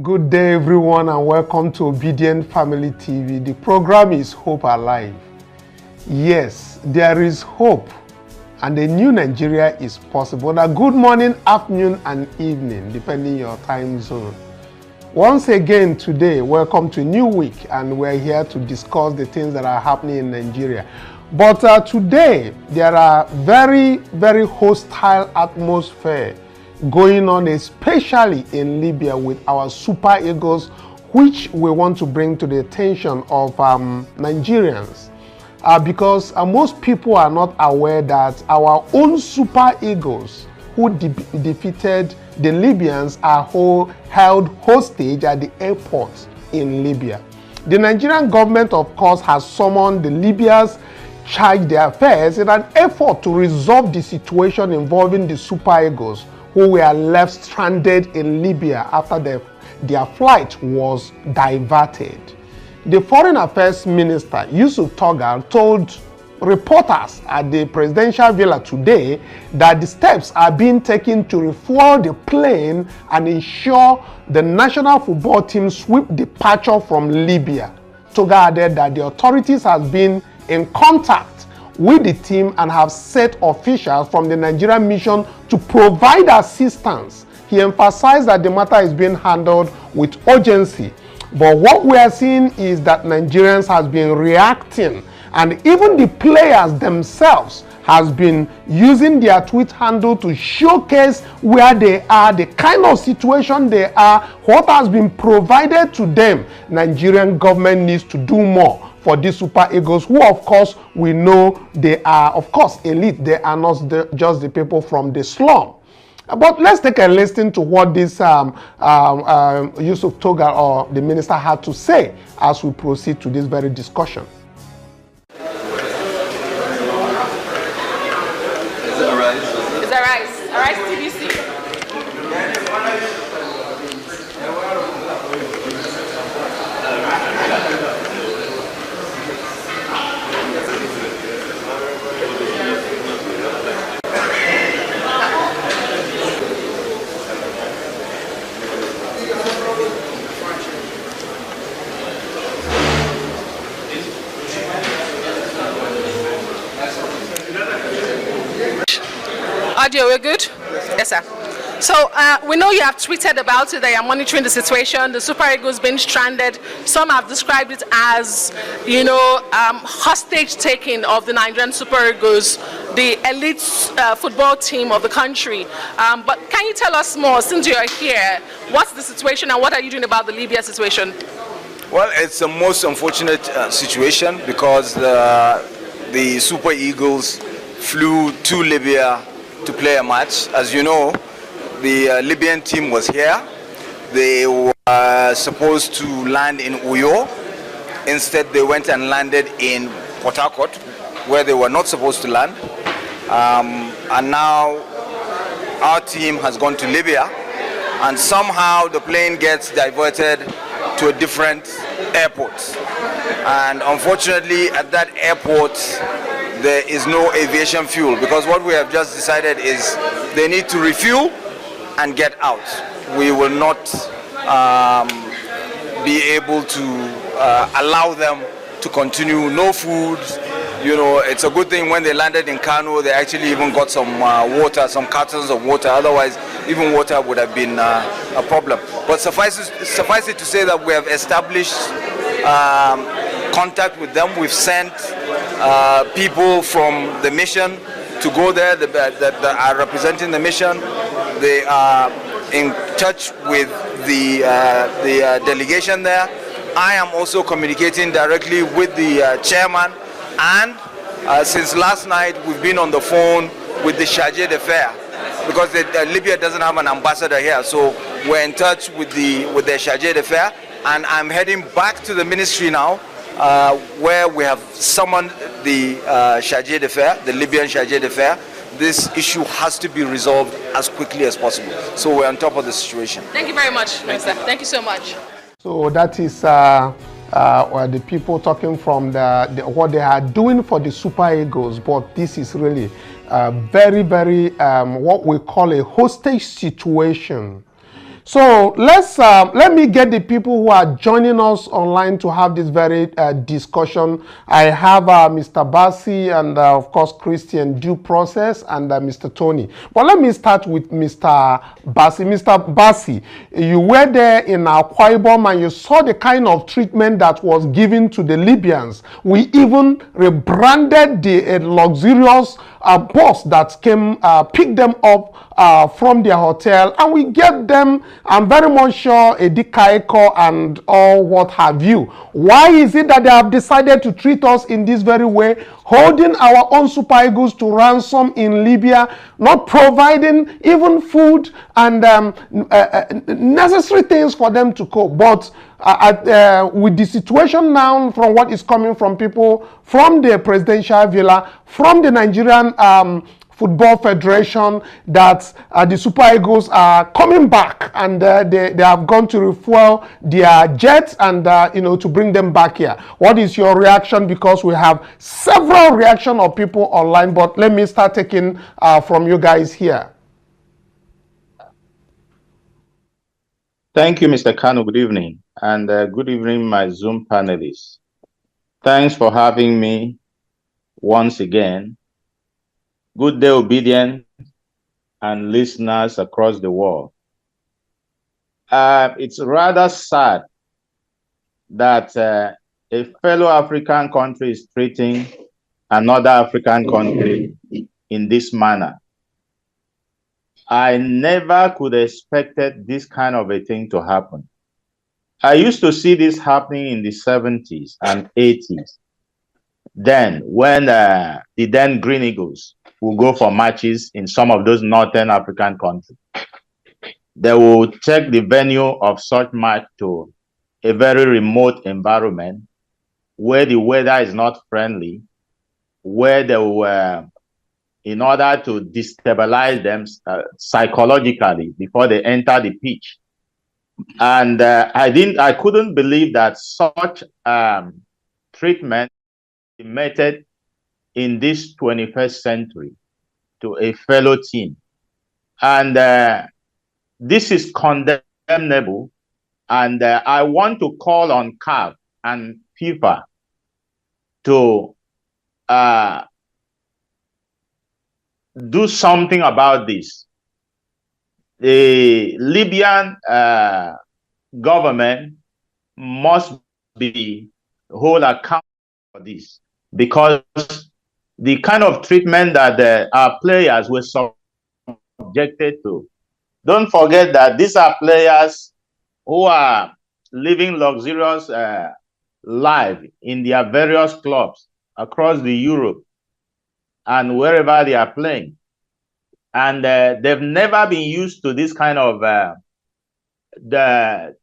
Good day, everyone, and welcome to Obidient Family TV. The program is Hope Alive. Yes, there is hope, and a new Nigeria is possible. Now, good morning, afternoon, and evening, depending your time zone. Once again, today, welcome to a new week, and we're here to discuss the things that are happening in Nigeria. But today, there are very, very hostile atmosphere going on, especially in Libya, with our Super Eagles, which we want to bring to the attention of Nigerians. Because most people are not aware that our own Super Eagles, who defeated the Libyans, are held hostage at the airport in Libya. The Nigerian government, of course, has summoned the Libyans, charged their affairs in an effort to resolve the situation involving the Super Eagles, who were left stranded in Libya after their flight was diverted. The Foreign Affairs Minister, Yusuf Togal, told reporters at the presidential villa today that the steps are being taken to refuel the plane and ensure the national football team swift departure from Libya. Togal added that the authorities have been in contact with the team and have set officials from the Nigerian mission to provide assistance. He emphasized that the matter is being handled with urgency. But what we are seeing is that Nigerians have been reacting, and even the players themselves has been using their tweet handle to showcase where they are, the kind of situation they are, what has been provided to them. Nigerian government needs to do more for these Super Eagles, who, of course, we know they are, of course, elite. They are not just the people from the slum. But let's take a listen to what this Yusuf Togal, or the minister, had to say as we proceed to this very discussion. Is that rice? Is that rice? A rice TBC? Audio, we're good? Yes, sir. So we know you have tweeted about it, that you're monitoring the situation, the Super Eagles being stranded. Some have described it as, hostage taking of the Nigerian Super Eagles, the elite football team of the country. But can you tell us more, since you're here, what's the situation and what are you doing about the Libya situation? Well, it's the most unfortunate situation because the Super Eagles flew to Libya to play a match. As you know, the Libyan team was here. They were supposed to land in Uyo. Instead, they went and landed in Port Harcourt, where they were not supposed to land. And now our team has gone to Libya, and somehow the plane gets diverted to a different airport. And unfortunately, at that airport, there is no aviation fuel, because what we have just decided is they need to refuel and get out. We will not be able to allow them to continue. No food. It's a good thing when they landed in Kanu, they actually even got some water, some cartons of water. Otherwise, even water would have been a problem. But suffice it to say that we have established contact with them. We've sent people from the mission to go there that are representing the mission. They are in touch with the delegation there. I am also communicating directly with the chairman, and since last night we've been on the phone with the chargé d'affaires, because Libya doesn't have an ambassador here, so we're in touch with their chargé d'affaires, and I'm heading back to the ministry now, where we have summoned the chargé d'affaires, the Libyan chargé d'affaires. This issue has to be resolved as quickly as possible. So we're on top of the situation. Thank you very much, Minister. Thank you so much. So that is the people talking from what they are doing for the Super Eagles. But this is really very, very what we call a hostage situation. So let me get the people who are joining us online to have this very discussion. I have Mr. Bassi and of course Christian Due Process and Mr. Tony. But let me start with Mr. Bassi. Mr. Bassi, you were there in Akwa Ibom and you saw the kind of treatment that was given to the Libyans. We even rebranded the luxurious bus that came pick them up from their hotel, and we get them, I'm very much sure, a dikaiko and all what have you. Why is it that they have decided to treat us in this very way, holding our own Super Eagles to ransom in Libya, not providing even food and necessary things for them to cope? But with the situation now, from what is coming from people from the presidential villa, from the Nigerian Football Federation, that the Super Eagles are coming back and they have gone to refuel their jets and to bring them back here. What is your reaction? Because we have several reactions of people online, but let me start taking from you guys here. Thank you, Mr. Kanu. Good evening. And good evening, my Zoom panelists. Thanks for having me once again. Good day, Obidient and listeners across the world. It's rather sad that a fellow African country is treating another African country in this manner. I never could have expected this kind of a thing to happen. I used to see this happening in the 70s and 80s. Then, when the then Green Eagles will go for matches in some of those Northern African countries, they will take the venue of such match to a very remote environment where the weather is not friendly, where they will, in order to destabilize them psychologically before they enter the pitch. And I couldn't believe that such treatment method in this 21st century to a fellow team. And this is condemnable. And I want to call on CAF and FIFA to do something about this. The Libyan government must be hold account for this, because the kind of treatment that our players were subjected to. Don't forget that these are players who are living luxurious life in their various clubs across the Europe and wherever they are playing. And they've never been used to this kind of the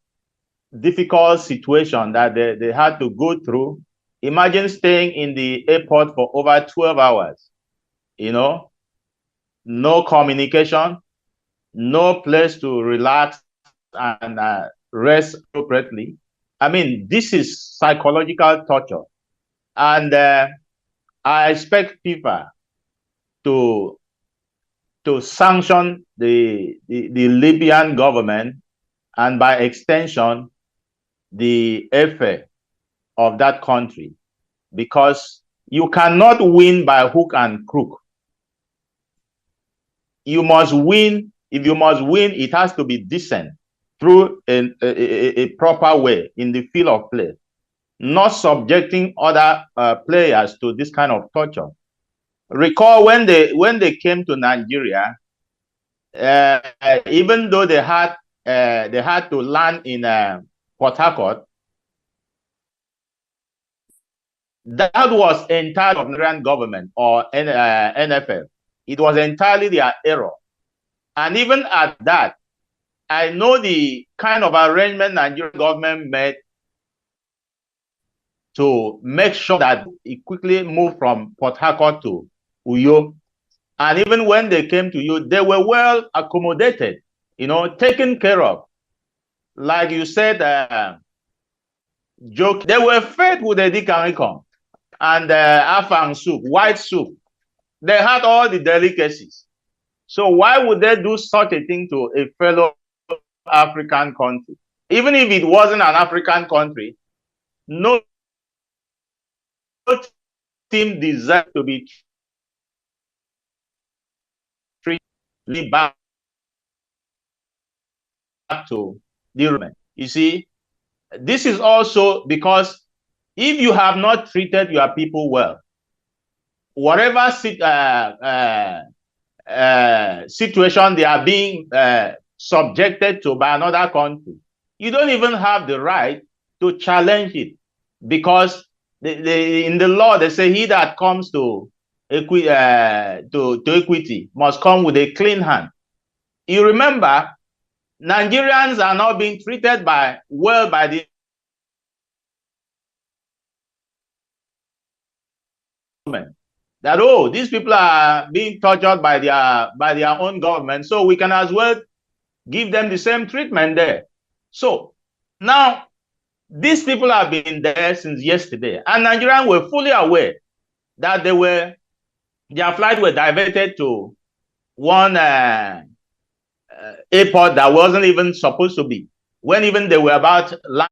difficult situation that they had to go through. Imagine staying in the airport for over 12 hours, no communication, no place to relax and rest appropriately. I mean, this is psychological torture. And I expect FIFA to sanction the Libyan government and by extension the FA of that country, because you cannot win by hook and crook. You must win. If you must win, it has to be decent through a proper way in the field of play, not subjecting other players to this kind of torture. Recall when they came to Nigeria, even though they had to land in Port Harcourt, that was entirely of Nigerian government or NFL. It was entirely their error. And even at that, I know the kind of arrangement Nigerian government made to make sure that it quickly moved from Port Harcourt to Uyo. And even when they came to Uyo, they were well accommodated, taken care of. Like you said, joke, they were fed with a dikarikon and afang soup, white soup. They had all the delicacies. So why would they do such a thing to a fellow African country. Even if it wasn't an African country, no team deserves to be treated back to the government. You see, this is also because if you have not treated your people well, whatever situation they are being subjected to by another country, you don't even have the right to challenge it, because in the law they say he that comes to equity must come with a clean hand. You remember, Nigerians are now being treated well by the government. That, oh, these people are being tortured by their own government, so we can as well give them the same treatment there. So now these people have been there since yesterday, and Nigerians were fully aware that their flight were diverted to one airport that wasn't even supposed to be, when even they were about land.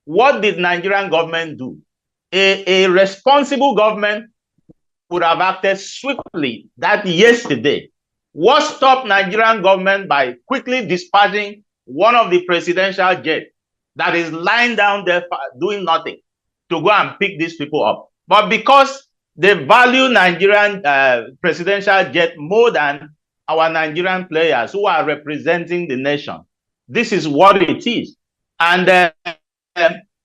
What did Nigerian government do? A responsible government would have acted swiftly that yesterday. What stopped Nigerian government by quickly dispatching one of the presidential jets that is lying down there doing nothing to go and pick these people up? But because they value Nigerian presidential jet more than our Nigerian players who are representing the nation, this is what it is. And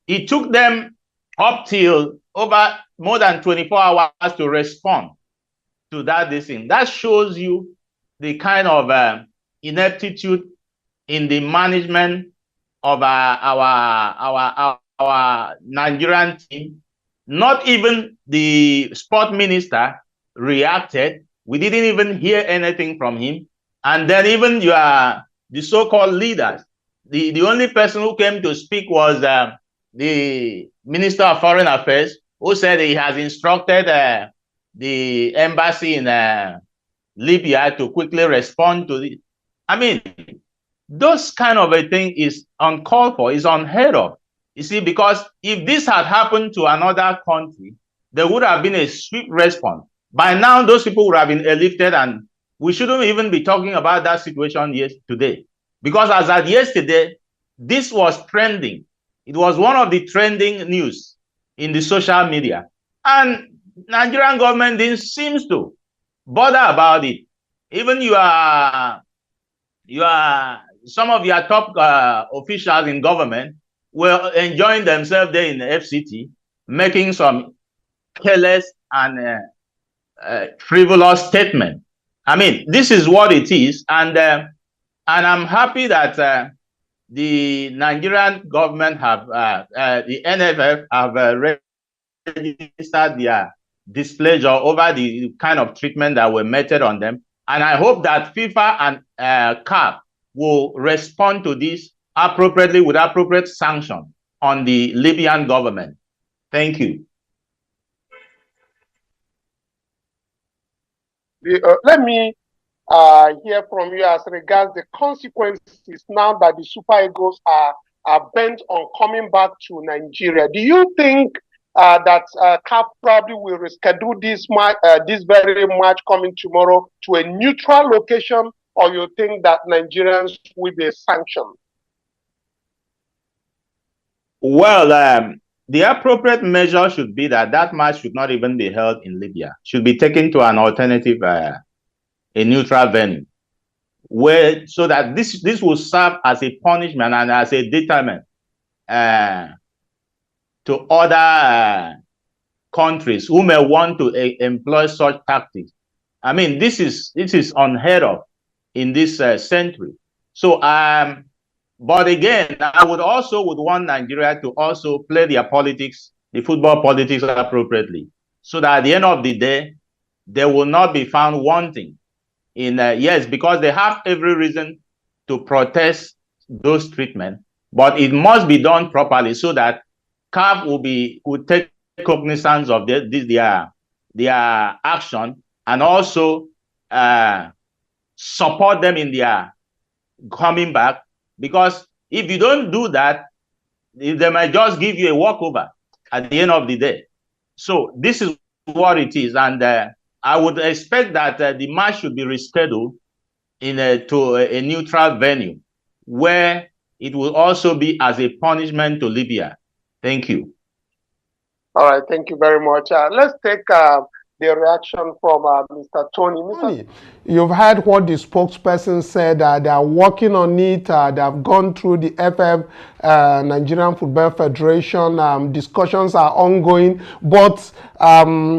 it took them up till over more than 24 hours to respond to that thing. That shows you the kind of ineptitude in the management of our Nigerian team. Not even the sport minister reacted. We didn't even hear anything from him. And then even the so-called leaders, the only person who came to speak was the Minister of Foreign Affairs, who said he has instructed the embassy in Libya to quickly respond to it. I mean, those kind of a thing is uncalled for, is unheard of. You see, because if this had happened to another country, there would have been a swift response. By now, those people would have been airlifted, and we shouldn't even be talking about that situation today. Because as at yesterday, this was trending. It was one of the trending news in the social media. And Nigerian government didn't seem to bother about it. Even some of your top officials in government were enjoying themselves there in the FCT, making some careless and frivolous statement. I mean, this is what it is, and I'm happy that the Nigerian government have the NFF have registered their displeasure over the kind of treatment that were meted on them, and I hope that FIFA and CAF will respond to this appropriately with appropriate sanction on the Libyan government. Thank you. Let me hear from you as regards the consequences now that the Super Eagles are bent on coming back to Nigeria. Do you think that CAF probably will reschedule this very match coming tomorrow to a neutral location, or you think that Nigerians will be sanctioned? Well, the appropriate measure should be that match should not even be held in Libya. Should be taken to an alternative, a neutral venue, so that this will serve as a punishment and as a deterrent to other countries who may want to employ such tactics. I mean, this is unheard of in this century. So, but again, I would want Nigeria to also play their politics, the football politics, appropriately, so that at the end of the day, they will not be found wanting in yes, because they have every reason to protest those treatments, but it must be done properly so that CAF will take cognizance of their action, and also support them in their coming back, Because if you don't do that, they might just give you a walkover at the end of the day. So this is what it is. And I would expect that the match should be rescheduled to a neutral venue where it will also be as a punishment to Libya. Thank you. All right, thank you very much. Let's take the reaction from Mr. Tony. You've heard what the spokesperson said. They are working on it. They have gone through the FF, Nigerian Football Federation. Discussions are ongoing. But as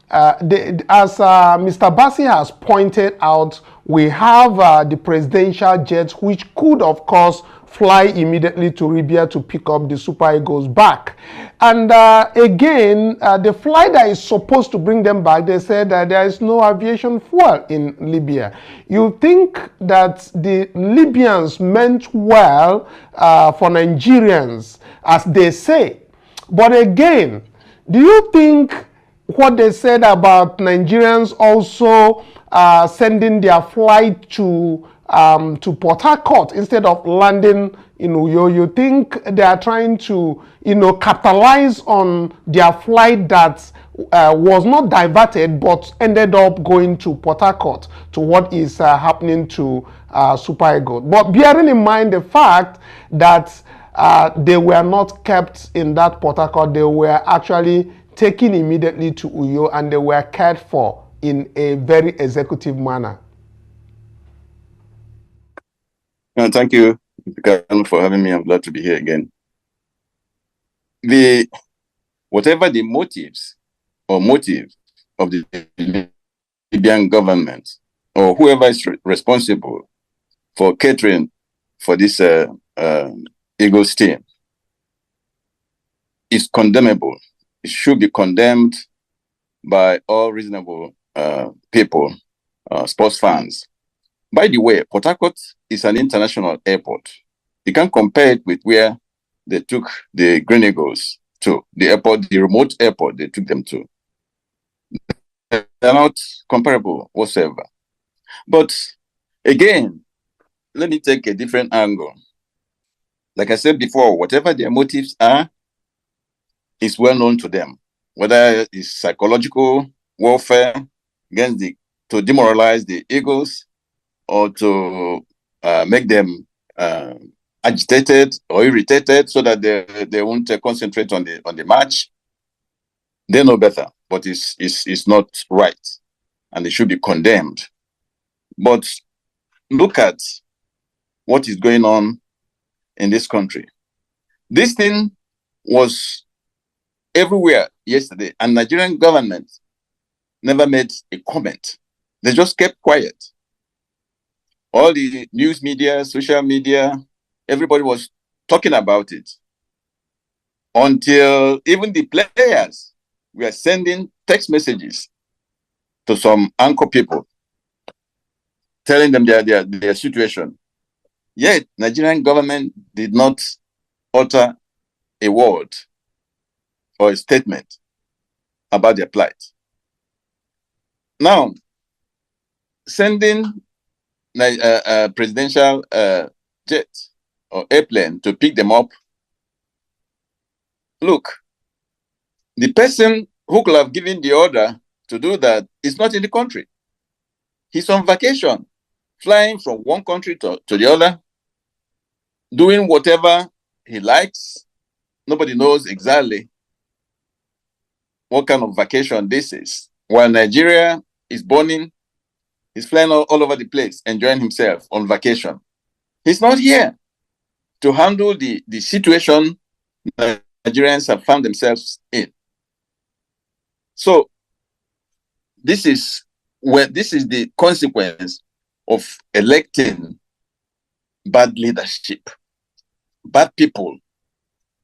Mr. Bassi has pointed out, we have the presidential jets, which could, of course, fly immediately to Libya to pick up the Super Eagles back. And again, the flight that is supposed to bring them back, they said that there is no aviation fuel in Libya. You think that the Libyans meant well for Nigerians, as they say. But again, do you think what they said about Nigerians also sending their flight to Port Harcourt instead of landing in Uyo, you think they are trying to, capitalize on their flight that was not diverted but ended up going to Port Harcourt, to what is happening to Super Eagles? But bearing in mind the fact that they were not kept in that Port Harcourt, they were actually taken immediately to Uyo and they were cared for in a very executive manner. Thank you, Mr. Kanu, for having me. I'm glad to be here again. Whatever the motives or motive of the Libyan government or whoever is responsible for catering for this Eagles team is condemnable. It should be condemned by all reasonable people, sports fans. By the way, Port Harcourt is an international airport. You can compare it with where they took the Green Eagles to, the airport, the remote airport they took them to. They're not comparable whatsoever. But again, let me take a different angle. Like I said before, whatever their motives are, is well known to them. Whether it's psychological warfare to demoralize the Eagles, or to make them agitated or irritated so that they won't concentrate on the match. They know better, but it's not right, and it should be condemned. But look at what is going on in this country. This thing was everywhere yesterday, and Nigerian government never made a comment. They just kept quiet. All the news media, social media, everybody was talking about it, until even the players were sending text messages to some anchor people, telling them their situation. Yet, Nigerian government did not utter a word or a statement about their plight. Now, sending presidential jet or airplane to pick them up. Look, the person who could have given the order to do that is not in the country. He's on vacation, flying from one country to the other, doing whatever he likes. Nobody knows exactly what kind of vacation this is. While Nigeria is burning, he's flying all over the place, enjoying himself on vacation. He's not here to handle the situation that Nigerians have found themselves in. So this is the consequence of electing bad leadership. Bad people,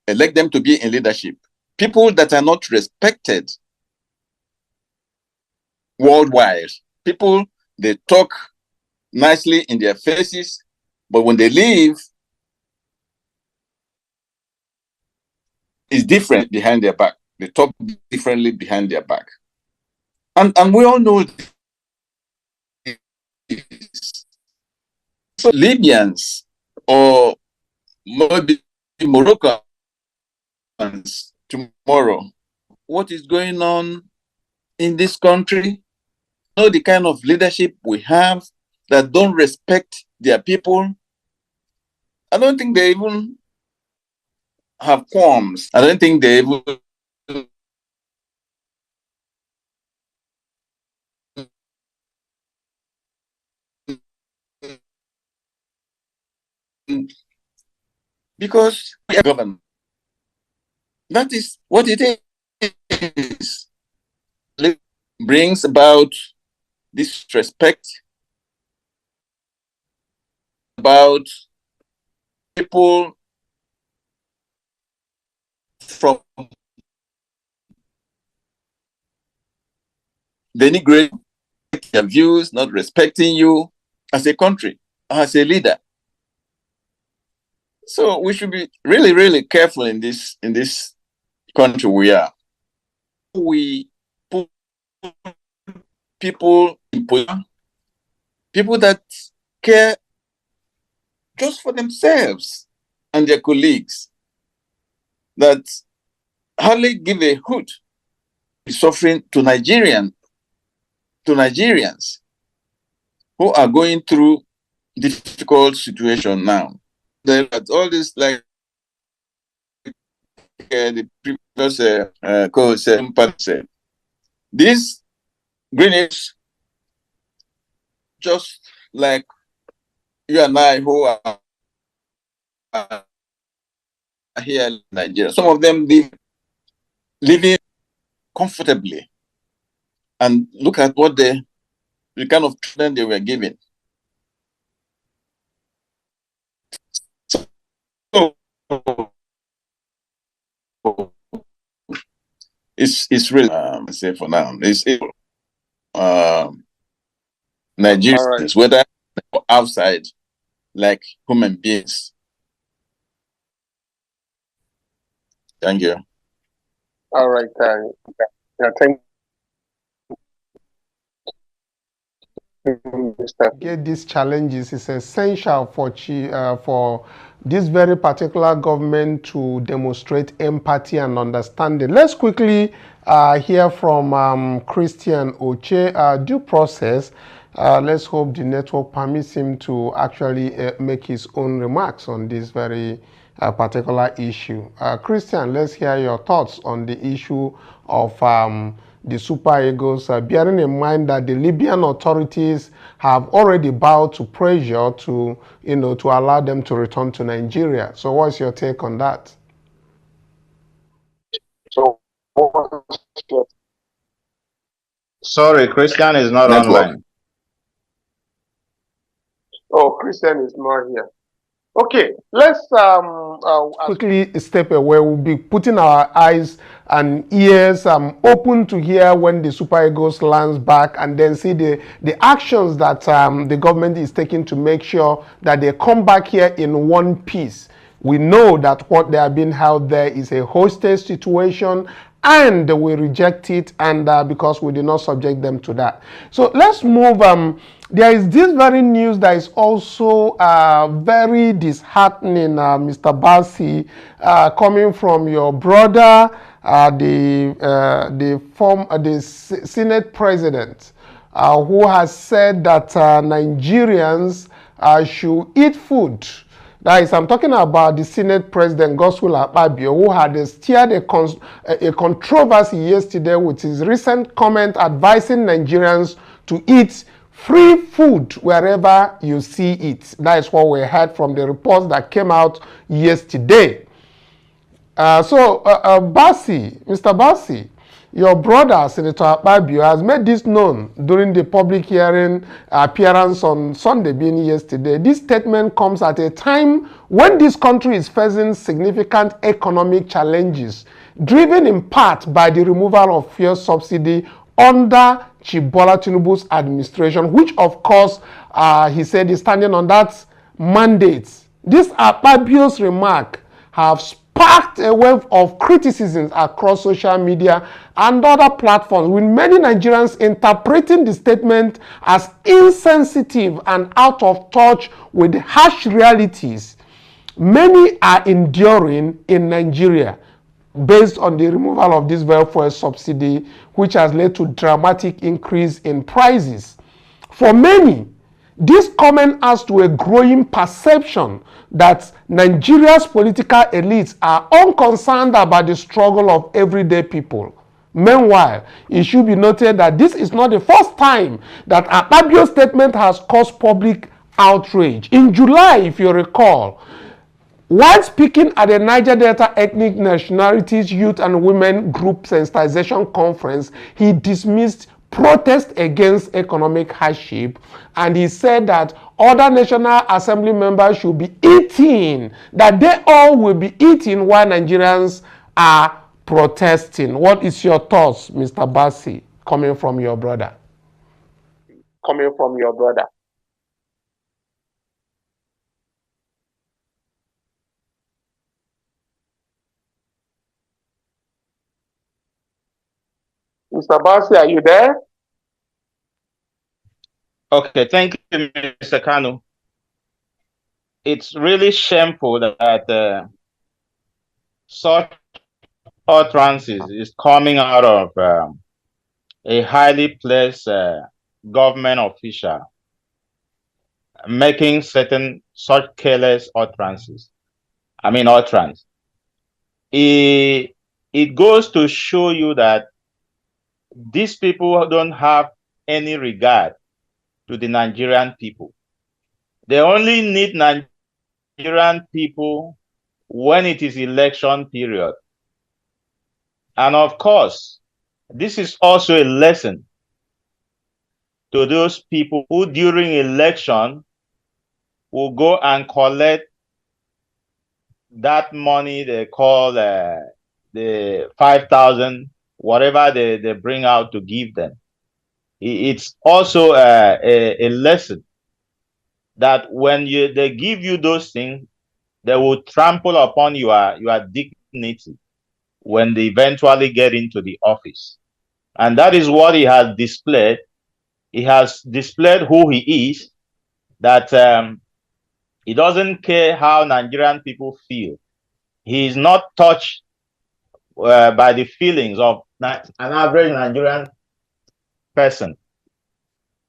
elect them to be in leadership. People that are not respected worldwide. People, they talk nicely in their faces, but when they leave, it's different behind their back. They talk differently behind their back. And we all know this. So Libyans or maybe Moroccans tomorrow. What is going on in this country? You know the kind of leadership we have that don't respect their people. I don't think they even have qualms. I don't think they even because we are government. That is what it is. It brings about disrespect, about people from denigrating their views, not respecting you as a country, as a leader. So we should be really, really careful in this country we are. We put people in position, people that care just for themselves and their colleagues, that hardly give a hoot suffering to Nigerians who are going through difficult situation now. All this, like the previous coach said, this Greenwich, just like you and I who are here in Nigeria, some of them living comfortably, and look at what the kind of treatment they were given. So it's really say for now it's Nigerians, right, whether outside, like human beings. Thank you. All right, thank you. Get these challenges is essential for this very particular government to demonstrate empathy and understanding. Let's quickly hear from Christian Oche, due process. Let's hope the network permits him to actually make his own remarks on this very particular issue. Christian, let's hear your thoughts on the issue of the Super Eagles, bearing in mind that the Libyan authorities have already bowed to pressure to, to allow them to return to Nigeria. So what's your take on that? Sorry, Christian is not online. Oh, Christian is not here. Okay, let's quickly step away. We'll be putting our eyes and ears open to hear when the Super Eagles lands back, and then see the actions that the government is taking to make sure that they come back here in one piece. We know that what they are being held there is a hostage situation, and we reject it, and because we did not subject them to that. So let's move. There is this very news that is also very disheartening, Mr. Basi, coming from your brother, the Senate President, who has said that Nigerians should eat food. That is, I'm talking about the Senate President, Akpabio, who had steered a controversy yesterday with his recent comment advising Nigerians to eat free food wherever you see it. That is what we heard from the reports that came out yesterday. Mr. Basi, your brother, Senator Akpabio, has made this known during the public hearing appearance on Sunday, being yesterday. This statement comes at a time when this country is facing significant economic challenges, driven in part by the removal of fuel subsidy under Bola Tinubu's administration, which of course, he said, is standing on that mandate. This Akpabio's remark have sparked a wave of criticisms across social media and other platforms, with many Nigerians interpreting the statement as insensitive and out of touch with harsh realities. many are enduring in Nigeria based on the removal of this welfare subsidy, which has led to dramatic increase in prices. For many, this comment adds to a growing perception that Nigeria's political elites are unconcerned about the struggle of everyday people. Meanwhile, it should be noted that this is not the first time that Akpabio's statement has caused public outrage. In July, if you recall, while speaking at the Niger Delta Ethnic Nationalities Youth and Women Group Sensitization Conference, he dismissed protest against economic hardship, and he said that other National Assembly members should be eating, that they all will be eating while Nigerians are protesting. What is your thoughts, Mr. Bassi, coming from your brother? Coming from your brother. Mr. Bassi, are you there? Okay, thank you, Mr. Kanu. It's really shameful that such utterances is coming out of a highly placed government official making such careless utterances. Utterance. It goes to show you that these people don't have any regard to the Nigerian people. They only need Nigerian people when it is election period. And of course, this is also a lesson to those people who during election will go and collect that money they call the 5,000, whatever they bring out to give them. It's also a lesson that when they give you those things, they will trample upon your dignity when they eventually get into the office. And that is what he has displayed. He has displayed who he is, that he doesn't care how Nigerian people feel. He is not touched by the feelings of an average Nigerian person.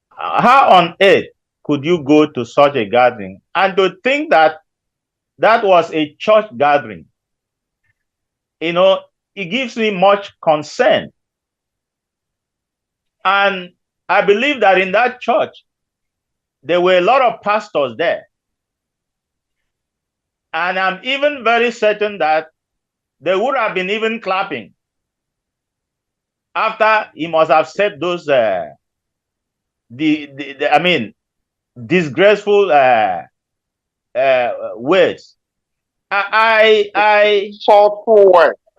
How on earth could you go to such a gathering and to think that that was a church gathering? It gives me much concern. And I believe that in that church, there were a lot of pastors there. And I'm even very certain that they would have been even clapping after he must have said those disgraceful words.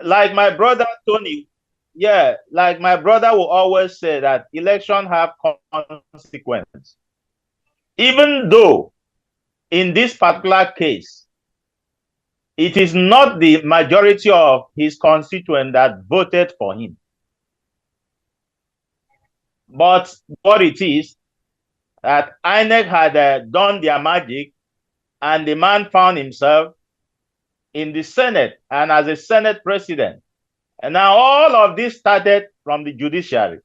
Like my brother Tony, like my brother will always say that election have consequence. Even though in this particular case, it is not the majority of his constituents that voted for him. But what it is, that INEC had done their magic, and the man found himself in the Senate and as a Senate president. And now all of this started from the judiciary.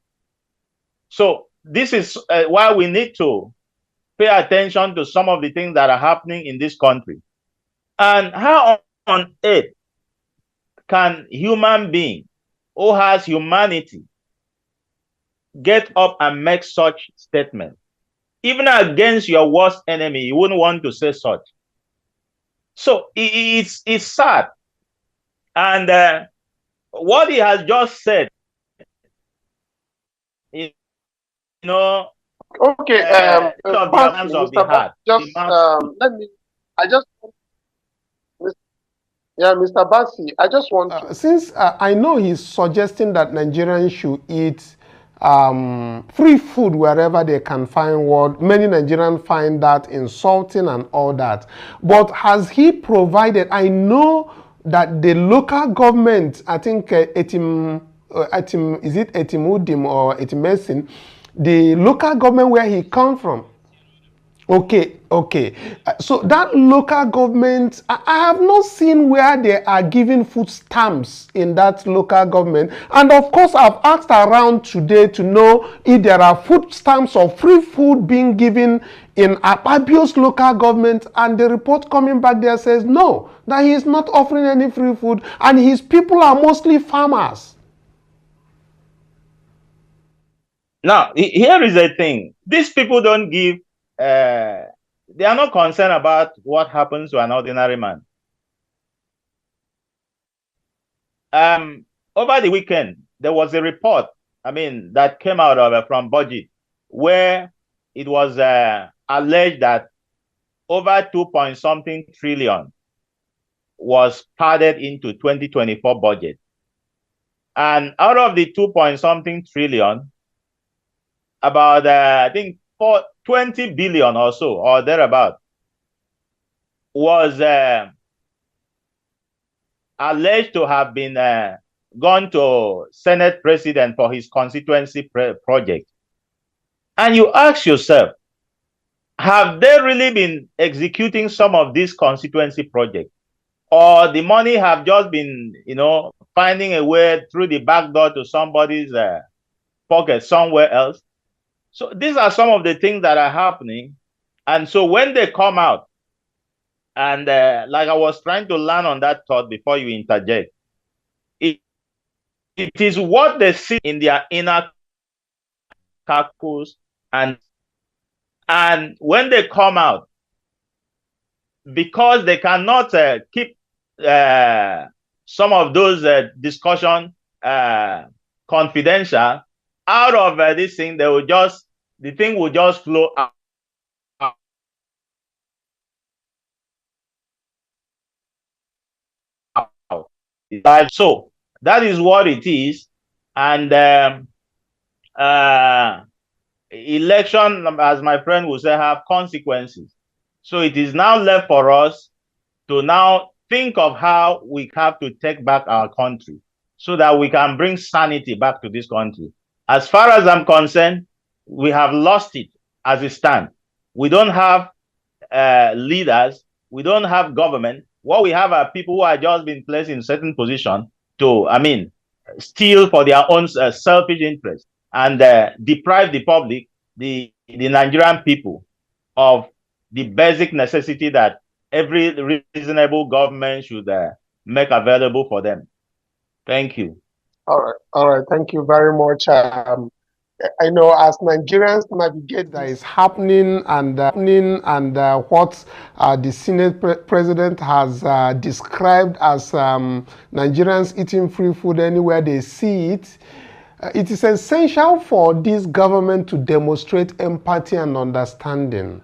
So this is why we need to pay attention to some of the things that are happening in this country. And how on earth can human being who has humanity get up and make such statement? Even against your worst enemy, you wouldn't want to say such. So it's sad. And what he has just said, Okay, Mr. Bassi, I just want to... Since I know he's suggesting that Nigerians should eat free food wherever they can find what many Nigerians find that insulting and all that. But has he provided, I know that the local government, I think is it Etimudim or Etimesin, the local government where he come from, Okay, okay. So that local government, I have not seen where they are giving food stamps in that local government. And of course, I've asked around today to know if there are food stamps or free food being given in Akpabio's local government. And the report coming back there says no, that he is not offering any free food. And his people are mostly farmers. Now, here is the thing. These people don't give, they are not concerned about what happens to an ordinary man. Over the weekend, there was a report, that came out of from Budget, where it was alleged that over 2-point-something trillion was padded into 2024 budget. And out of the 2-point-something trillion, about I think 20 billion or so, or thereabout, was alleged to have been gone to Senate President for his constituency project. And you ask yourself, have they really been executing some of these constituency projects? Or the money have just been, finding a way through the back door to somebody's pocket somewhere else? So these are some of the things that are happening. And so when they come out, and like I was trying to learn on that thought before you interject, it is what they see in their inner calculus, and when they come out, because they cannot keep some of those discussion confidential, out of this thing, the thing will just flow out. So that is what it is. And election, as my friend will say, have consequences. So it is now left for us to now think of how we have to take back our country so that we can bring sanity back to this country. As far as I'm concerned, we have lost it as it stands. We don't have leaders. We don't have government. What we have are people who are just been placed in certain position to, steal for their own selfish interest and deprive the public, the Nigerian people, of the basic necessity that every reasonable government should make available for them. Thank you. All right. Thank you very much. I know as Nigerians navigate that is happening and what the Senate President has described as Nigerians eating free food anywhere they see it, it is essential for this government to demonstrate empathy and understanding.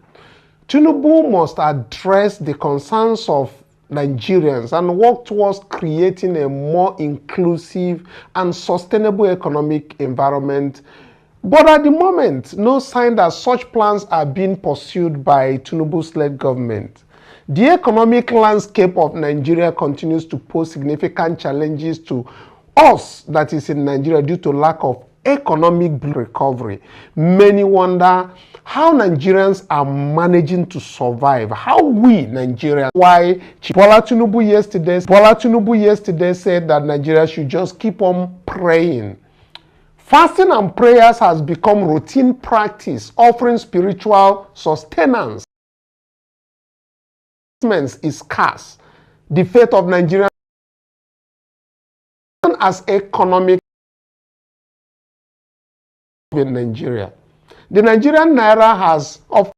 Tinubu must address the concerns of Nigerians and work towards creating a more inclusive and sustainable economic environment. But at the moment, no sign that such plans are being pursued by Tinubu's-led government. The economic landscape of Nigeria continues to pose significant challenges to us, that is in Nigeria, due to lack of economic recovery. Many wonder how Nigerians are managing to survive, how we Nigerians, why Bola Tinubu yesterday said that Nigeria should just keep on praying. Fasting and prayers has become routine practice, offering spiritual sustenance. Is scarce. The fate of Nigeria as economic in Nigeria. The Nigerian naira has of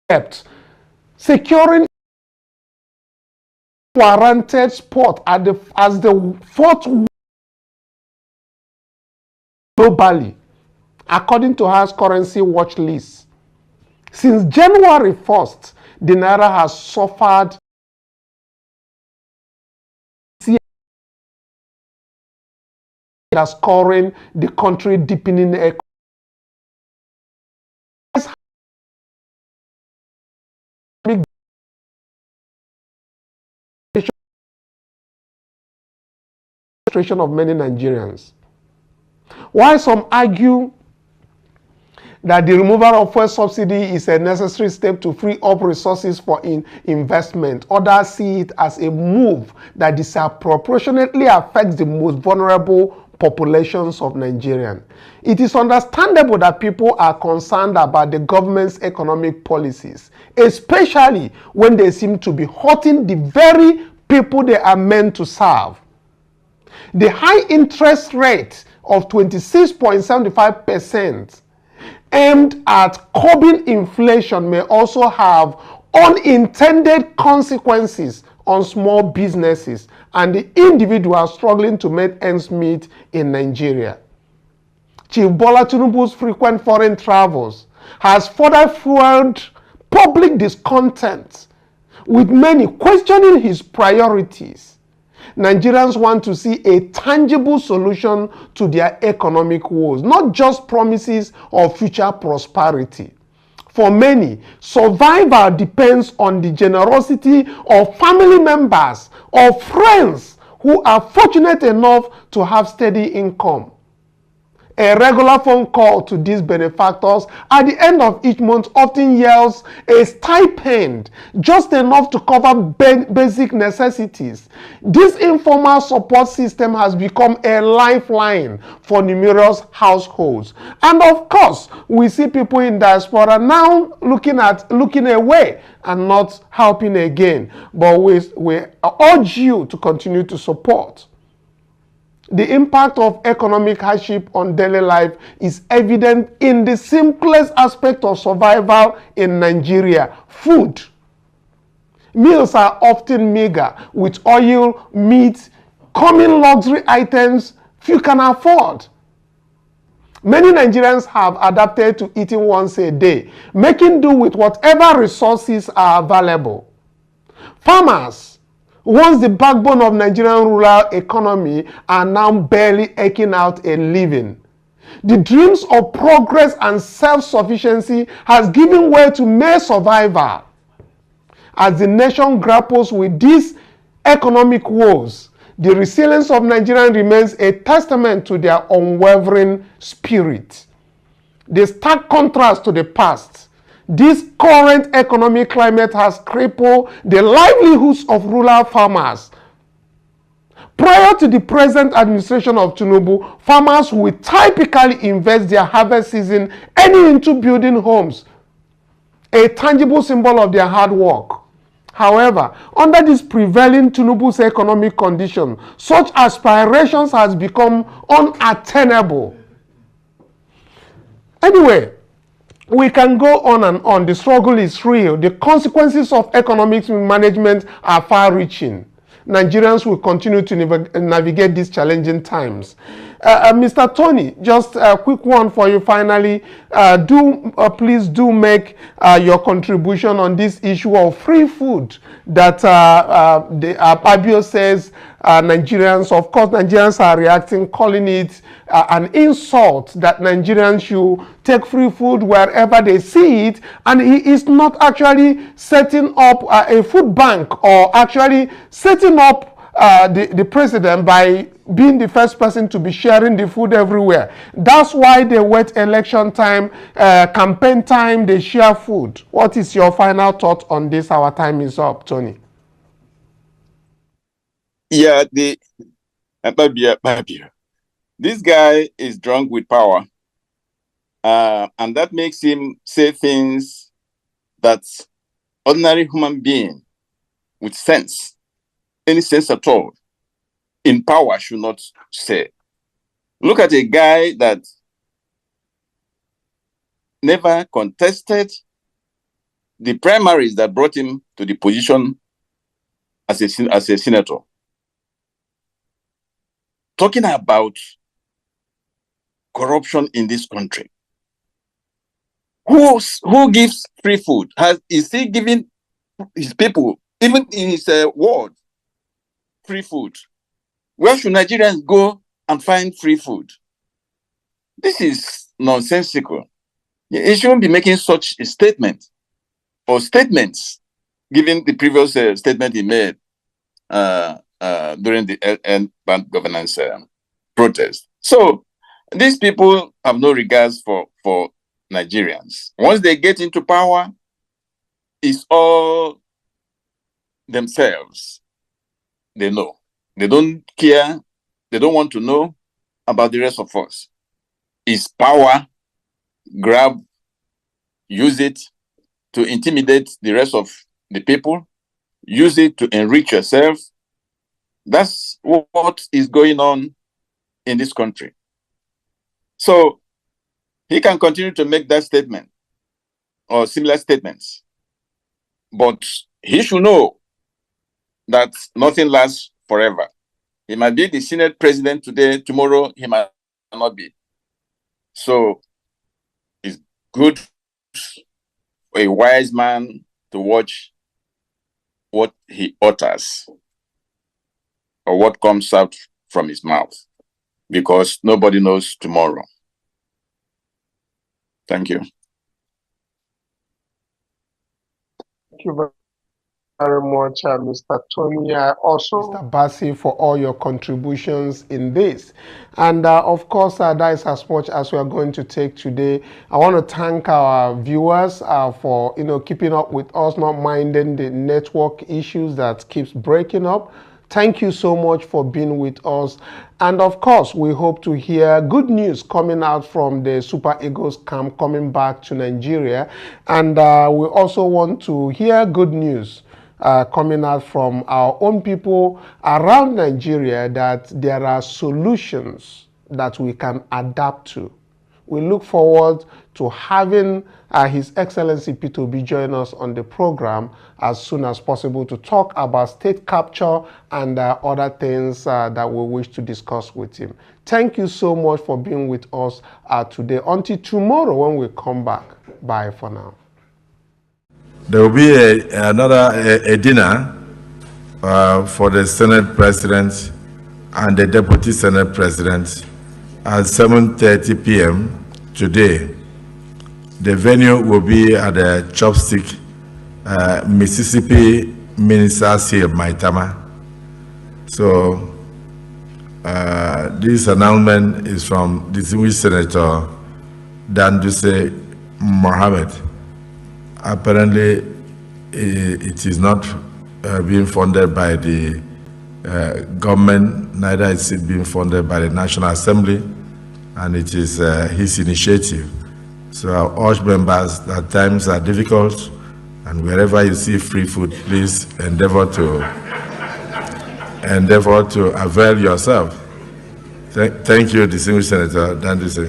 kept securing warranted spot as the fourth globally, according to House Currency Watch list. Since January 1st, the naira has suffered scoring the country deepening of many Nigerians. While some argue that the removal of fuel subsidy is a necessary step to free up resources for investment. Others see it as a move that disproportionately affects the most vulnerable populations of Nigerians. It is understandable that people are concerned about the government's economic policies, especially when they seem to be hurting the very people they are meant to serve. The high interest rate of 26.75% aimed at curbing inflation may also have unintended consequences on small businesses and the individuals struggling to make ends meet in Nigeria. Chief Bola Tinubu's frequent foreign travels has further fueled public discontent, with many questioning his priorities. Nigerians want to see a tangible solution to their economic woes, not just promises of future prosperity. For many, survival depends on the generosity of family members or friends who are fortunate enough to have steady income. A regular phone call to these benefactors at the end of each month often yields a stipend just enough to cover basic necessities. This informal support system has become a lifeline for numerous households. And of course, we see people in diaspora now looking away and not helping again. But we urge you to continue to support. The impact of economic hardship on daily life is evident in the simplest aspect of survival in Nigeria: food. Meals are often meager, with oil, meat, common luxury items few can afford. Many Nigerians have adapted to eating once a day, making do with whatever resources are available. Farmers, once the backbone of Nigerian rural economy, are now barely eking out a living. The dreams of progress and self-sufficiency has given way to mere survival. As the nation grapples with these economic woes, the resilience of Nigerians remains a testament to their unwavering spirit. The stark contrast to the past, this current economic climate has crippled the livelihoods of rural farmers. Prior to the present administration of Tinubu, farmers would typically invest their harvest season earning into building homes, a tangible symbol of their hard work. However, under this prevailing Tinubu's economic condition, such aspirations has become unattainable. Anyway, we can go on and on. The struggle is real. The consequences of economic management are far-reaching. Nigerians will continue to navigate these challenging times. Mr. Tony, just a quick one for you finally. Please do make your contribution on this issue of free food that Akpabio says Nigerians are reacting, calling it an insult that Nigerians should take free food wherever they see it, and he is not actually setting up a food bank or actually setting up the president by being the first person to be sharing the food everywhere. That's why they wait election time, campaign time, they share food. What is your final thought on this? Our time is up, Tony. Yeah, Akpabio. This guy is drunk with power, and that makes him say things that ordinary human being with sense, any sense at all, in power should not say. Look at a guy that never contested the primaries that brought him to the position as a senator. Talking about corruption in this country. Who gives free food? Is he giving his people, even in his ward, free food? Where should Nigerians go and find free food? This is nonsensical. He shouldn't be making such a statement or statements, given the previous statement he made during the end bank governance protest. So these people have no regards for Nigerians. Once they get into power, it's all themselves. They know. They don't care. They don't want to know about the rest of us. It's power, grab, use it to intimidate the rest of the people, use it to enrich yourself. That's what is going on in this country. So he can continue to make that statement or similar statements, but he should know that nothing lasts forever. He might be the Senate president today, tomorrow he might not be. So it's good for a wise man to watch what he utters or what comes out from his mouth, because nobody knows tomorrow. Thank you. Thank you very much, Mr. Tony. Also, Mr. Bassi, for all your contributions in this. And of course, that is as much as we are going to take today. I want to thank our viewers for keeping up with us, not minding the network issues that keeps breaking up. Thank you so much for being with us. And of course, we hope to hear good news coming out from the Super Eagles camp coming back to Nigeria. And we also want to hear good news coming out from our own people around Nigeria, that there are solutions that we can adapt to. We look forward to having His Excellency Peter Obi join us on the program as soon as possible to talk about state capture and other things that we wish to discuss with him. Thank you so much for being with us today. Until tomorrow when we come back. Bye for now. There will be another dinner for the Senate President and the Deputy Senate President at 7:30 p.m. today. The venue will be at the Chopstick, Mississippi Ministers Hill, Maitama. So this announcement is from distinguished Senator Danduse Mohammed. Apparently, it is not being funded by the government, neither is it being funded by the National Assembly, and it is his initiative. So I urge members that times are difficult, and wherever you see free food, please endeavor to avail yourself. Thank you, distinguished Senator Danduse.